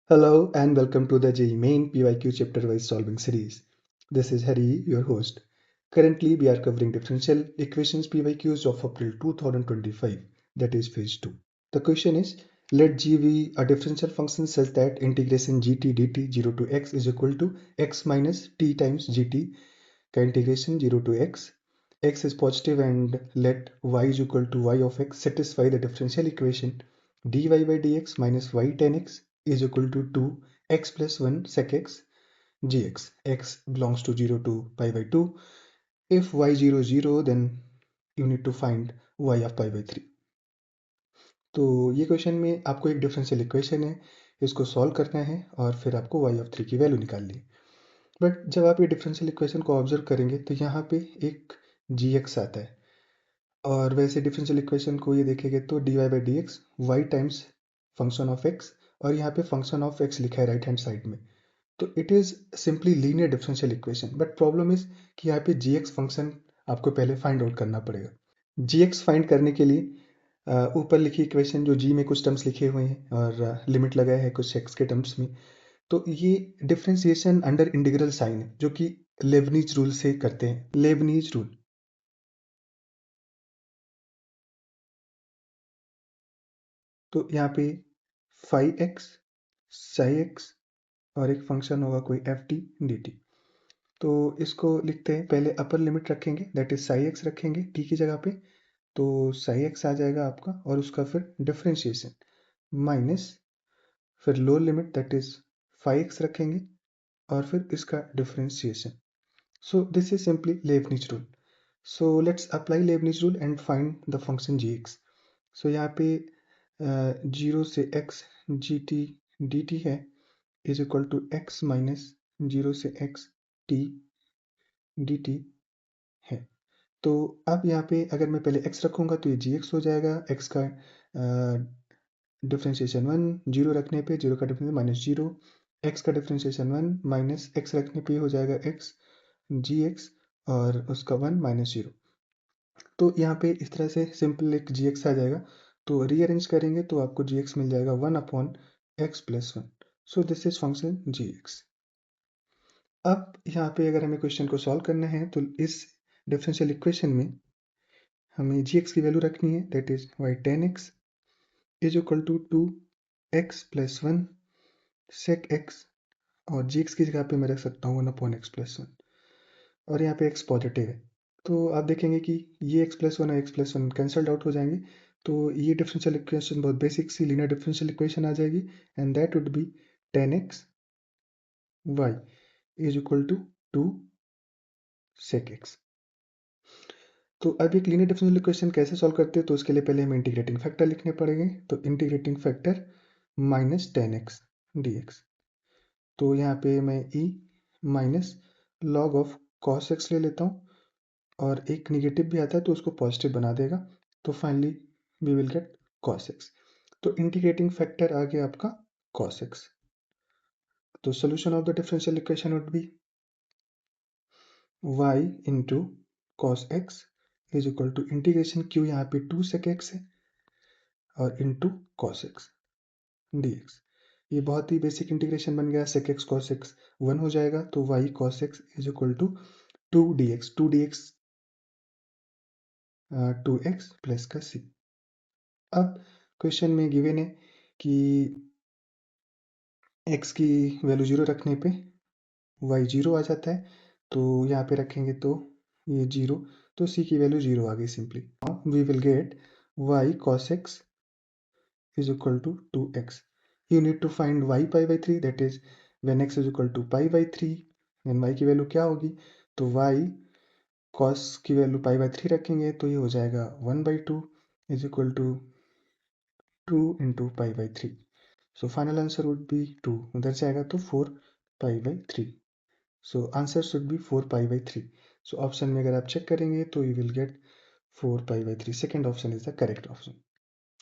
Hello and welcome to the JEE Main PYQ chapter wise solving series. This is Hari, your host. Currently, we are covering differential equations PYQs of April 2025, that is phase 2. The question is, let G be a differential function such that integration gt dt 0 to x is equal to x minus t times gt का integration 0 to x is positive and let y is equal to y of x satisfy the differential equation dy by dx minus y tan x is equal to 2 x plus 1 sec x gx. X belongs to 0 to pi by 2. If y 0 0, then you need to find y of pi by 3. तो ये question में आपको एक differential equation है, इसको solve करना है और फिर आपको y ऑफ 3 की वैल्यू निकालनी है. बट जब आप ये डिफरेंशियल इक्वेशन को ऑब्जर्व करेंगे तो यहाँ पे एक gx आता है और वैसे डिफरेंशियल इक्वेशन को ये देखेंगे तो dy by d x y times function of x और यहाँ पे फंक्शन ऑफ x लिखा है राइट हैंड साइड में. तो it is simply linear differential equation. But problem is कि यहाँ पे gx फंक्शन आपको पहले फाइंड आउट करना पड़ेगा. gx फाइंड करने के लिए ऊपर लिखी इक्वेशन जो g में कुछ टर्म्स लिखे हुए हैं और लिमिट लगाया है कुछ x के टर्म्स में, तो ये डिफरेंशिएशन अंडर इंटीग्रल साइन है जो कि लेबनीज रूल से करते हैं. Lebanese rule. तो यहाँ पे फाइव एक्स साई एक्स और एक फंक्शन होगा कोई एफ टी डी टी. तो इसको लिखते हैं, पहले अपर लिमिट रखेंगे दैट इज साई एक्स रखेंगे टी की जगह पे. तो साई एक्स आ जाएगा आपका और उसका फिर डिफरेंशिएशन माइनस फिर lower limit that is five x रखेंगे और फिर इसका differentiation. So this is simply Lebanese rule. So let's apply Leibniz rule and find the function gx. So यहाँ पे 0 से x gt dt है is equal to x minus 0 से x t dt है. तो अब यहाँ पे अगर मैं पहले x रखूँगा तो ये gx हो जाएगा. x का डिफ्रेंशिएशन 1, 0 रखने पे 0 का डिफरेंशिएशन माइनस 0, x का डिफ्रेंशिएशन 1 माइनस x रखने पे हो जाएगा x gx और उसका 1 माइनस 0. तो यहाँ पे इस तरह से सिंपल एक gx आ जाएगा. तो रीअरेंज करेंगे तो आपको gx मिल जाएगा 1 upon x plus 1. So this is function gx. अब यहाँ पे अगर हमें क्वेश्चन को सॉल्व करना है तो इस डिफरेंशियल इक्वेशन में हमें gx की वैल्यू रखनी है that is y tan x is equal to 2x plus 1 sec x और gx की जगह पे मैं रख सकता हूँ 1 अपॉन x प्लस 1 और यहाँ पे x पॉजिटिव है. तो आप देखेंगे कि ये x प्लस 1 और x प्लस 1 कैंसल्ड आउट हो जाएंगे. तो ये डिफरेंशियल इक्वेशन बहुत बेसिक सी लीनियर डिफरेंशियल इक्वेशन आ जाएगी and that would be tan x y is equal to 2 sec x. तो अब एक लीनियर डिफरेंशियल इक्वेशन कैसे सॉल्व करते हैं तो उसके लिए पहले हमें इंटीग्रेटिंग फैक्टर लिखने पड़ेंगे. तो integrating factor minus tan x dx. तो यहाँ पे मैं e minus log of cos x ले लेता हूँ और एक निगेटिव भी आता है तो उसको पॉजिटिव बना देगा. तो finally we will get cos x. तो इंटीग्रेटिंग फैक्टर आ गया आपका cos x. तो solution of the differential equation would be y into cos x is equal to integration q यहाँ पे 2 sec x है और इंटू cos x dx. ये बहुत ही बेसिक इंटीग्रेशन बन गया. sec x cos x 1 हो जाएगा तो y cos x is equal to 2 dx 2x plus का c. अब क्वेश्चन में गिवन है कि x की वैल्यू 0 रखने पे y 0 आ जाता है. तो यहाँ पे रखेंगे तो ये 0 तो c की वैल्यू 0 आ गई simply. We will get y cos x is equal to 2x. You need to find y pi by 3 that is when x is equal to pi by 3 then y की value क्या होगी. तो y cos की value pi by 3 रखेंगे तो ये हो जाएगा 1 by 2 is equal to 2 into pi by 3. So final answer would be 2. उधर से आएगा तो 4 pi by 3. So answer should be 4 pi by 3. So option में अगर आप चेक करेंगे तो you will get 4 pi by 3. Second option is the correct option.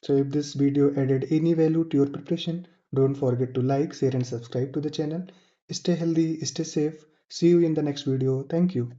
So if this video added any value to your preparation, don't forget to like, share and subscribe to the channel. Stay healthy, stay safe. See you in the next video. Thank you.